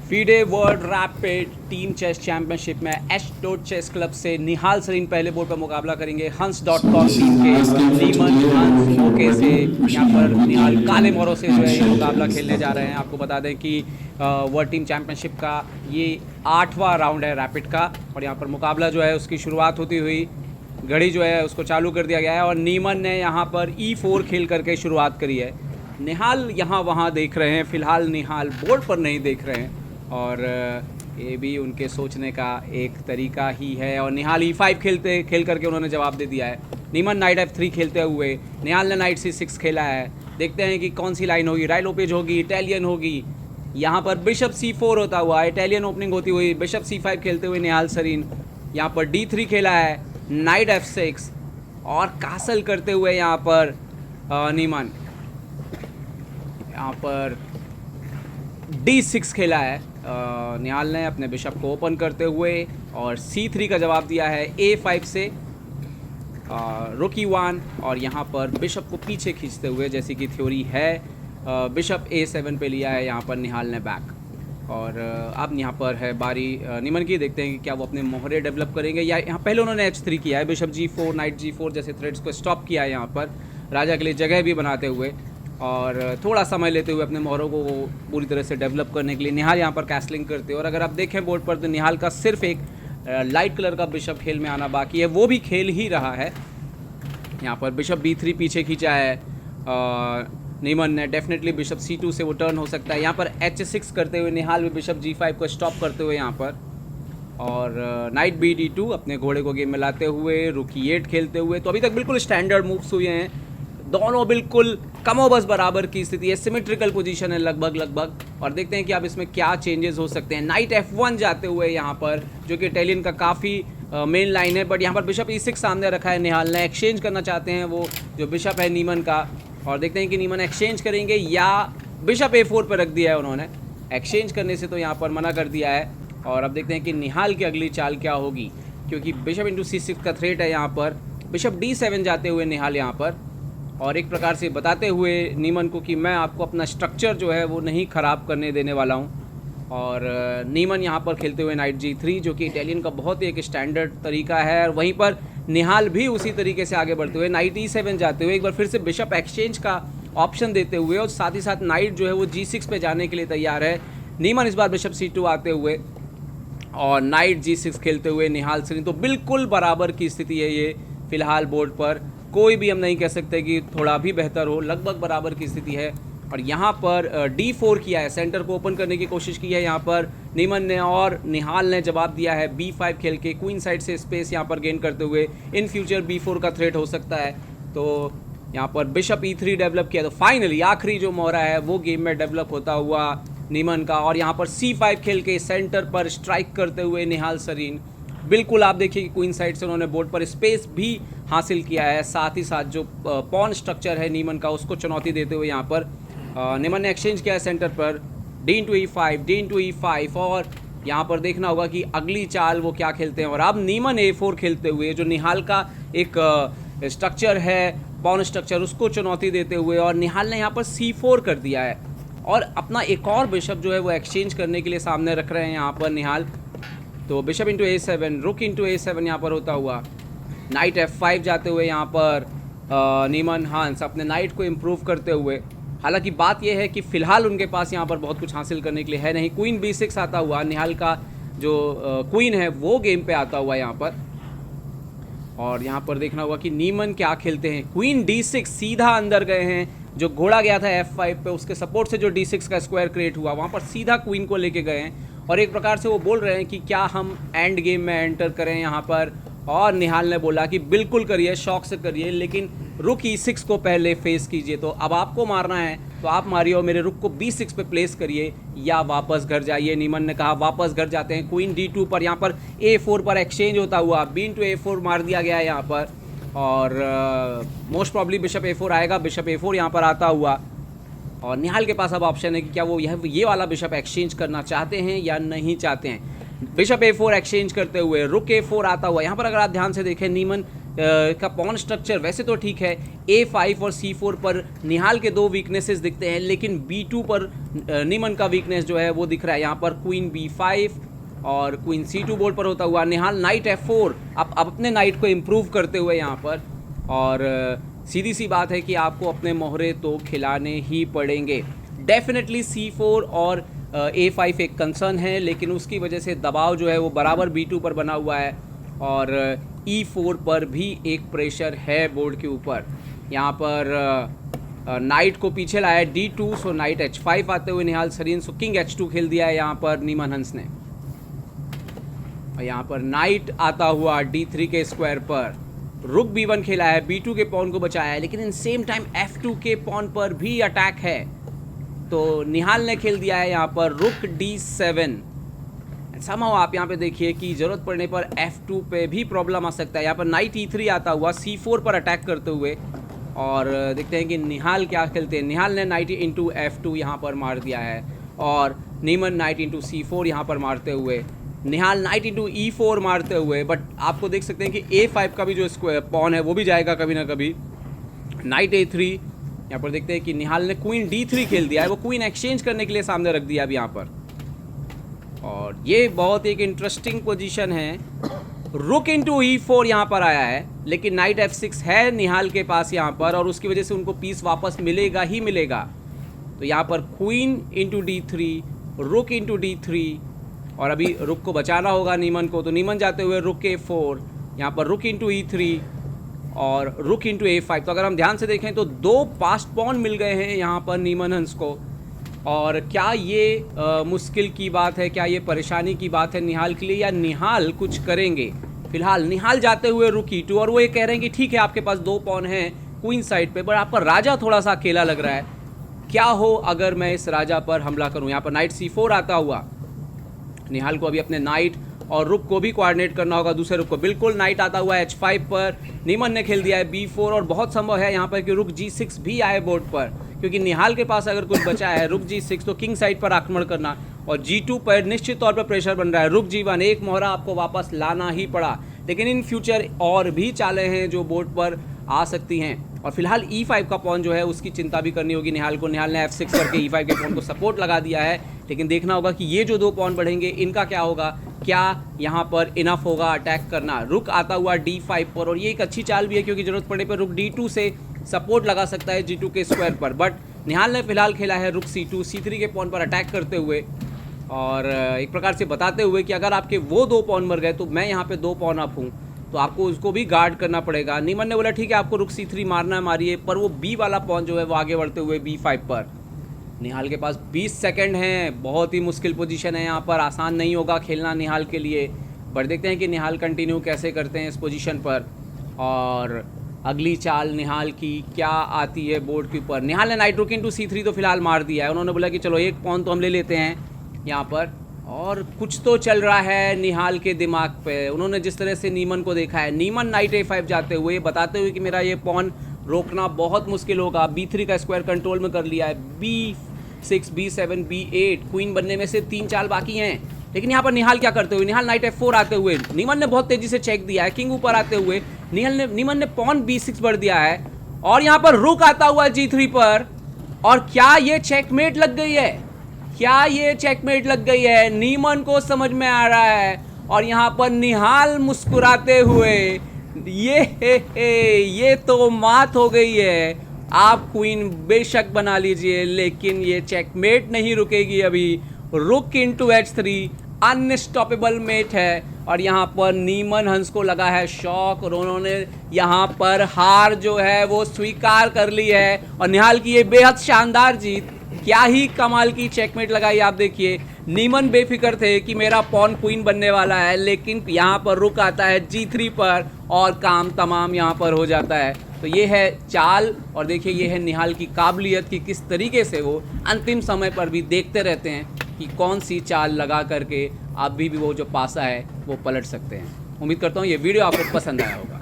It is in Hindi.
FIDE world rapid team chess championship में एस्टोड चेस क्लब से निहाल सरीन पहले बोर्ड पर मुकाबला करेंगे हंस.com टीम के नीमन हंस ओके से। यहाँ पर निहाल काले मोरों से जो है ये मुकाबला खेलने जा रहे हैं। आपको बता दें कि वर्ल्ड टीम चैंपियनशिप का ये 8वां राउंड है रैपिड का, और यहाँ पर मुकाबला जो है उसकी शुरुआत होती हुई घड़ी जो है उसको चालू कर दिया गया है और नीमन ने यहाँ पर E4 खेल करके शुरुआत करी है। निहाल यहाँ वहाँ देख रहे हैं, फिलहाल निहाल बोर्ड पर नहीं देख रहे हैं और ये भी उनके सोचने का एक तरीका ही है। और निहाल E5 खेल करके उन्होंने जवाब दे दिया है। नीमन नाइट F3 खेलते हुए निहाल ने नाइट C6 खेला है। देखते हैं कि कौन सी लाइन होगी, राय लोपेज होगी, इटालियन होगी। यहाँ पर बिशप C4 होता हुआ इटालियन ओपनिंग होती हुई बिशप C5 खेलते हुए निहाल सरीन यहाँ पर D3 खेला है, नाइट F6 और कासल करते हुए यहाँ पर नीमन यहाँ पर D6 खेला है। निहाल ने अपने बिशप को ओपन करते हुए और C3 का जवाब दिया है A5 से रुक E1 और यहाँ पर बिशप को पीछे खींचते हुए जैसी कि थ्योरी है बिशप A7 पे लिया है यहाँ पर निहाल ने बैक। और अब यहाँ पर है बारी नीमन की। देखते हैं कि क्या वो अपने मोहरे डेवलप करेंगे या यहाँ पहले उन्होंने H3 किया है, बिशप G4 नाइट G4 जैसे थ्रेड्स को स्टॉप किया है यहाँ पर राजा के लिए जगह भी बनाते हुए और थोड़ा समय लेते हुए अपने मोहरों को पूरी तरह से डेवलप करने के लिए निहाल यहाँ पर कैसलिंग करते हैं। और अगर आप देखें बोर्ड पर तो निहाल का सिर्फ एक लाइट कलर का बिशप खेल में आना बाकी है, वो भी खेल ही रहा है। यहाँ पर बिशप B3 पीछे खींचा है नीमन ने, डेफिनेटली बिशप C2 से वो टर्न हो सकता है। यहाँ पर H6 करते हुए निहाल भी बिशप G5 को स्टॉप करते हुए यहाँ पर और नाइट BD2 अपने घोड़े को गेम में लाते हुए रुक E8 खेलते हुए। तो अभी तक बिल्कुल स्टैंडर्ड मूव्स हुए हैं, दोनों बिल्कुल कमोबस बराबर की स्थिति है, सिमेट्रिकल पोजीशन है लगभग। और देखते हैं कि अब इसमें क्या चेंजेस हो सकते हैं। नाइट F1 जाते हुए यहाँ पर जो कि इटालियन का काफ़ी मेन लाइन है, बट यहाँ पर बिशप E6 सामने रखा है निहाल ने। एक्सचेंज करना चाहते हैं वो जो बिशप है नीमन का, और देखते हैं कि नीमन एक्सचेंज करेंगे या बिशप A4 पर रख दिया है उन्होंने। एक्सचेंज करने से तो यहाँ पर मना कर दिया है और अब देखते हैं कि निहाल की अगली चाल क्या होगी, क्योंकि बिशप इंटू C6 का थ्रेट है यहाँ पर। बिशप D7 जाते हुए निहाल यहाँ पर और एक प्रकार से बताते हुए नीमन को कि मैं आपको अपना स्ट्रक्चर जो है वो नहीं ख़राब करने देने वाला हूँ। और नीमन यहाँ पर खेलते हुए नाइट G3 जो कि इटालियन का बहुत ही एक स्टैंडर्ड तरीका है, और वहीं पर निहाल भी उसी तरीके से आगे बढ़ते हुए नाइट E7 जाते हुए एक बार फिर से बिशप एक्सचेंज का ऑप्शन देते हुए और साथ ही साथ नाइट जो है वो G6 पे जाने के लिए तैयार है। नीमन इस बार बिशप C2 आते हुए और नाइट G6 खेलते हुए निहाल सरीन। तो बिल्कुल बराबर की स्थिति है ये फिलहाल बोर्ड पर, कोई भी हम नहीं कह सकते कि थोड़ा भी बेहतर हो, लगभग बराबर की स्थिति है। और यहाँ पर D4 किया है, सेंटर को ओपन करने की कोशिश की है यहाँ पर नीमन ने, और निहाल ने जवाब दिया है B5 खेल के क्वीन साइड से स्पेस यहाँ पर गेन करते हुए। इन फ्यूचर B4 का थ्रेट हो सकता है, तो यहाँ पर बिशप E3 डेवलप किया। तो फाइनली आखिरी जो मोहरा है वो गेम में डेवलप होता हुआ नीमन का, और यहाँ पर C5 खेल के सेंटर पर स्ट्राइक करते हुए निहाल सरीन। बिल्कुल आप देखिए कि क्वीन साइड से उन्होंने बोर्ड पर स्पेस भी हासिल किया है, साथ ही साथ जो पॉन स्ट्रक्चर है नीमन का उसको चुनौती देते हुए यहाँ पर नीमन ने एक्सचेंज किया है सेंटर पर D इंटू E5 और यहाँ पर देखना होगा कि अगली चाल वो क्या खेलते हैं। और अब नीमन A4 खेलते हुए जो निहाल का एक स्ट्रक्चर है पॉन स्ट्रक्चर उसको चुनौती देते हुए, और निहाल ने यहाँ पर C4 कर दिया है और अपना एक और बिशप जो है वो एक्सचेंज करने के लिए सामने रख रहे हैं यहाँ पर निहाल। तो बिशप इंटू A7 रुक इंटू A7 यहाँ पर होता हुआ नाइट F5 जाते हुए यहाँ पर नीमन हंस अपने नाइट को इम्प्रूव करते हुए। हालांकि बात यह है कि फ़िलहाल उनके पास यहाँ पर बहुत कुछ हासिल करने के लिए है नहीं। क्वीन B6 आता हुआ, निहाल का जो क्वीन है वो गेम पे आता हुआ यहाँ पर, और यहाँ पर देखना होगा कि नीमन क्या खेलते हैं। क्वीन D6 सीधा अंदर गए हैं, जो घोड़ा गया था F5 पे उसके सपोर्ट से जो D6 का स्क्वायर क्रिएट हुआ वहाँ पर सीधा क्वीन को लेके गए हैं, और एक प्रकार से वो बोल रहे हैं कि क्या हम एंड गेम में एंटर करें यहाँ पर। और निहाल ने बोला कि बिल्कुल करिए, शौक से करिए, लेकिन रुक E6 को पहले फेस कीजिए। तो अब आपको मारना है तो आप मारिए और मेरे रुक को B6 पे प्लेस करिए या वापस घर जाइए। नीमन ने कहा वापस घर जाते हैं। क्वीन D2 पर यहाँ पर A4 पर एक्सचेंज होता हुआ B इंटू A4 मार दिया गया है यहाँ पर, और मोस्ट प्रॉब्ली बिशप A4 आएगा। बिशप A4 यहाँ पर आता हुआ, और निहाल के पास अब ऑप्शन है कि क्या वो ये वाला बिशप एक्सचेंज करना चाहते हैं या नहीं चाहते हैं। बिशप A4 एक्सचेंज करते हुए रुक A4 आता हुआ। यहाँ पर अगर आप ध्यान से देखें नीमन का पॉन स्ट्रक्चर वैसे तो ठीक है, A5 और C4 पर निहाल के 2 वीकनेसेस दिखते हैं, लेकिन B2 पर नीमन का वीकनेस जो है वो दिख रहा है। यहाँ पर क्वीन B5 और क्वीन C2 बोर्ड पर होता हुआ निहाल नाइट F4 अब अपने नाइट को इम्प्रूव करते हुए यहाँ पर। और सीधी सी बात है कि आपको अपने मोहरे तो खिलाने ही पड़ेंगे। डेफिनेटली C4 और A5 एक कंसर्न है, लेकिन उसकी वजह से दबाव जो है वो बराबर B2 पर बना हुआ है और E4 पर भी एक प्रेशर है बोर्ड के ऊपर। यहाँ पर नाइट को पीछे लाया है D2, सो नाइट H5 आते हुए निहाल सरीन, सो किंग H2 खेल दिया है यहाँ पर नीमन हंस ने। और यहाँ पर नाइट आता हुआ D3 के स्क्वायर पर, रुक B1 खेला है, B2 के पॉन को बचाया है, लेकिन इन सेम टाइम F2 के पॉन पर भी अटैक है, तो निहाल ने खेल दिया है यहाँ पर रुक D7। समहाउ आप यहाँ पे देखिए कि ज़रूरत पड़ने पर F2 पे भी प्रॉब्लम आ सकता है। यहाँ पर नाइट E3 आता हुआ C4 पर अटैक करते हुए, और देखते हैं कि निहाल क्या खेलते हैं। निहाल ने नाइट इंटू F2 यहाँ पर मार दिया है और नीमन नाइट इंटू C4 यहाँ पर मारते हुए, निहाल नाइट इंटू E4 मारते हुए। बट आपको देख सकते हैं कि A5 का भी जो स्क्वायर पॉन है वो भी जाएगा कभी ना कभी। नाइट A3, यहाँ पर देखते हैं कि निहाल ने क्वीन D3 खेल दिया है, वो क्वीन एक्सचेंज करने के लिए सामने रख दिया अब यहाँ पर। और ये बहुत एक इंटरेस्टिंग पोजीशन है। रुक इंटू E4 यहाँ पर आया है, लेकिन नाइट F6 है निहाल के पास यहाँ पर, और उसकी वजह से उनको पीस वापस मिलेगा ही मिलेगा। तो यहाँ पर क्वीन इंटू D3, रुक इंटू D3, और अभी रुक को बचाना होगा नीमन को, तो नीमन जाते हुए रुक A4, यहाँ पर रुक इंटू E3 और रुक इंटू A5। तो अगर हम ध्यान से देखें तो 2 पास्ट पॉन मिल गए हैं यहाँ पर नीमन हंस को। और क्या ये मुश्किल की बात है, क्या ये परेशानी की बात है निहाल के लिए, या निहाल कुछ करेंगे? फिलहाल निहाल जाते हुए रुक E2, और वो ये कह रहे हैं कि ठीक है आपके पास 2 पॉन हैं क्वीन साइड पे, पर आपका राजा थोड़ा सा अकेला लग रहा है। क्या हो अगर मैं इस राजा पर हमला करूं? यहाँ पर नाइट C4 आता हुआ, निहाल को अभी अपने नाइट और रुक को भी कोऑर्डिनेट करना होगा दूसरे रुक को। बिल्कुल नाइट आता हुआ है H5 पर, नीमन ने खेल दिया है B4, और बहुत संभव है यहाँ पर कि रुक G6 भी आए बोर्ड पर, क्योंकि निहाल के पास अगर कुछ बचा है रुक G6 तो किंग साइड पर आक्रमण करना, और G2 पर निश्चित तौर पर प्रेशर बन रहा है। रुक G1, एक मोहरा आपको वापस लाना ही पड़ा, लेकिन इन फ्यूचर और भी चालें हैं जो बोर्ड पर आ सकती हैं। और फिलहाल E5 का पॉन जो है उसकी चिंता भी करनी होगी निहाल को। निहाल ने F6 करके E5 के पॉन को सपोर्ट लगा दिया है, लेकिन देखना होगा कि ये जो 2 पॉन बढ़ेंगे इनका क्या होगा, क्या यहाँ पर इनफ होगा अटैक करना। रुक आता हुआ D5 पर, और ये एक अच्छी चाल भी है क्योंकि जरूरत पड़ने पर रुक D2 से सपोर्ट लगा सकता है G2 के स्क्वायर पर। बट निहाल ने फिलहाल खेला है रुक C2, C3 के पॉन पर अटैक करते हुए, और एक प्रकार से बताते हुए कि अगर आपके वो 2 पॉन मर गए तो मैं यहाँ पे 2 पॉन अप हूँ, तो आपको उसको भी गार्ड करना पड़ेगा। नीमन ने बोला ठीक है आपको रुक C3 मारना है मारिए, पर वो B वाला पॉन जो है वो आगे बढ़ते हुए B5 पर। निहाल के पास 20 सेकंड हैं, बहुत ही मुश्किल पोजीशन है यहाँ पर, आसान नहीं होगा खेलना निहाल के लिए। पर देखते हैं कि निहाल कंटिन्यू कैसे करते हैं इस पोजीशन पर, और अगली चाल निहाल की क्या आती है बोर्ड के ऊपर। निहाल ने नाइट रुक इंटू C3 तो फिलहाल मार दिया है, उन्होंने बोला कि चलो एक पॉन तो हम ले लेते हैं यहाँ पर, और कुछ तो चल रहा है निहाल के दिमाग पे। उन्होंने जिस तरह से नीमन को देखा है, नीमन नाइट A5 जाते हुए बताते हुए कि मेरा ये पॉन रोकना बहुत मुश्किल होगा। B3 का स्क्वायर कंट्रोल में कर लिया है, B6, B7, B8, क्वीन बनने में से 3 चाल बाकी हैं। लेकिन यहाँ पर निहाल क्या करते हुए, निहाल नाइट F4 आते हुए, नीमन ने बहुत तेजी से चेक दिया है, किंग ऊपर आते हुए नीमन ने पॉन B6 बढ़ दिया है, और यहाँ पर रुक आता हुआ G3 पर। और क्या ये चेकमेट लग गई है? क्या ये चेकमेट लग गई है? नीमन को समझ में आ रहा है, और यहाँ पर निहाल मुस्कुराते हुए, ये तो मात हो गई है, आप क्वीन बेशक बना लीजिए, लेकिन ये चेकमेट नहीं रुकेगी अभी। रुक इंटू H3 अनस्टॉपेबल मेट है, और यहाँ पर नीमन हंस को लगा है शॉक, और उन्होंने यहाँ पर हार जो है वो स्वीकार कर ली है। और निहाल की ये बेहद शानदार जीत, क्या ही कमाल की चेकमेट लगाई। आप देखिए नीमन बेफिक्र थे कि मेरा पॉन क्वीन बनने वाला है, लेकिन यहाँ पर रुक आता है G3 पर, और काम तमाम यहाँ पर हो जाता है। तो ये है चाल, और देखिए ये है निहाल की काबिलियत कि किस तरीके से वो अंतिम समय पर भी देखते रहते हैं कि कौन सी चाल लगा करके अभी भी वो जो पासा है वो पलट सकते हैं। उम्मीद करता हूँ ये वीडियो आपको पसंद आया होगा।